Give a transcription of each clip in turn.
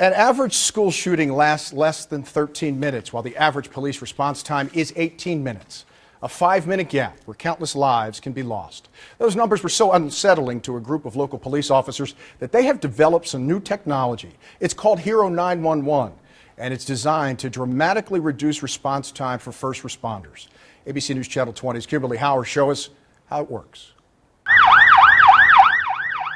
An average school shooting lasts less than 13 minutes, while the average police response time is 18 minutes. A 5-minute gap where countless lives can be lost. Those numbers were so unsettling to a group of local police officers that they have developed some new technology. It's called Hero 911, and it's designed to dramatically reduce response time for first responders. ABC News Channel 20's Kimberly Howard shows us how it works.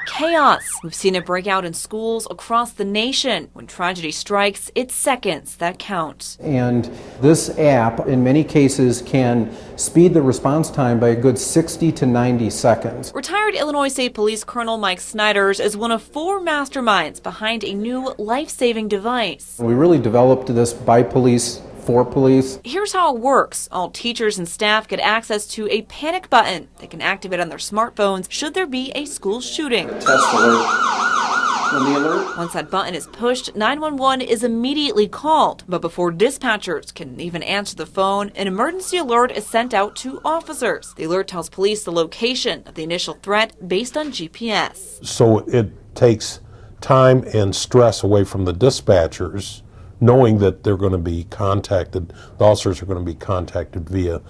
Chaos. We've seen it break out in schools across the nation. When tragedy strikes, it's seconds that count. And this app, in many cases, can speed the response time by a good 60 to 90 seconds. Retired Illinois State Police Colonel Mike Snyders is one of 4 masterminds behind a new life-saving device. We really developed this by police, for police. Here's how it works. All teachers and staff get access to a panic button they can activate on their smartphones should there be a school shooting. Test alert. When the alert. Once that button is pushed, 911 is immediately called. But before dispatchers can even answer the phone, an emergency alert is sent out to officers. The alert tells police the location of the initial threat based on GPS. So it takes time and stress away from the dispatchers, knowing that they're going to be contacted, the officers are going to be contacted via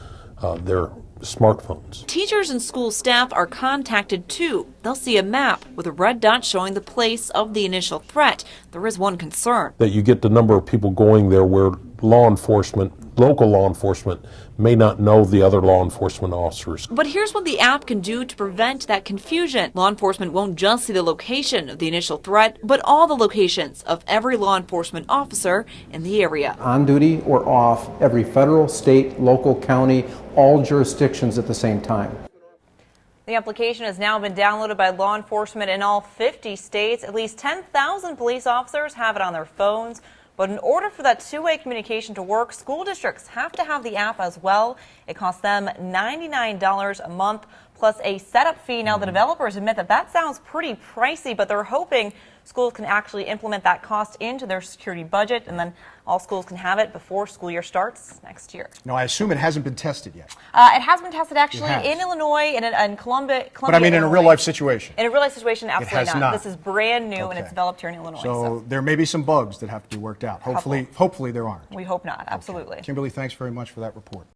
their smartphones. Teachers and school staff are contacted too. They'll see a map with a red dot showing the place of the initial threat. There is one concern. That you get the number of people going there where law enforcement, local law enforcement, may not know the other law enforcement officers. But here's what the app can do to prevent that confusion. Law enforcement won't just see the location of the initial threat, but all the locations of every law enforcement officer in the area. On duty or off, every federal, state, local, county, all jurisdictions at the same time. The application has now been downloaded by law enforcement in all 50 states. At least 10,000 police officers have it on their phones. But in order for that two-way communication to work, school districts have to have the app as well. It costs them $99 a month plus a setup fee. Now, the developers admit that that sounds pretty pricey, but they're hoping schools can actually implement that cost into their security budget, and then all schools can have it before school year starts next year. No, I assume it hasn't been tested yet. It has been tested actually It has. in Illinois and in Columbia. But I mean in a real life situation. In a real life situation, absolutely has not. not. This is brand new and Okay. it's developed here in Illinois. So there may be some bugs that have to be worked out. Hopefully there aren't. We hope not. Absolutely. Kimberly, thanks very much for that report.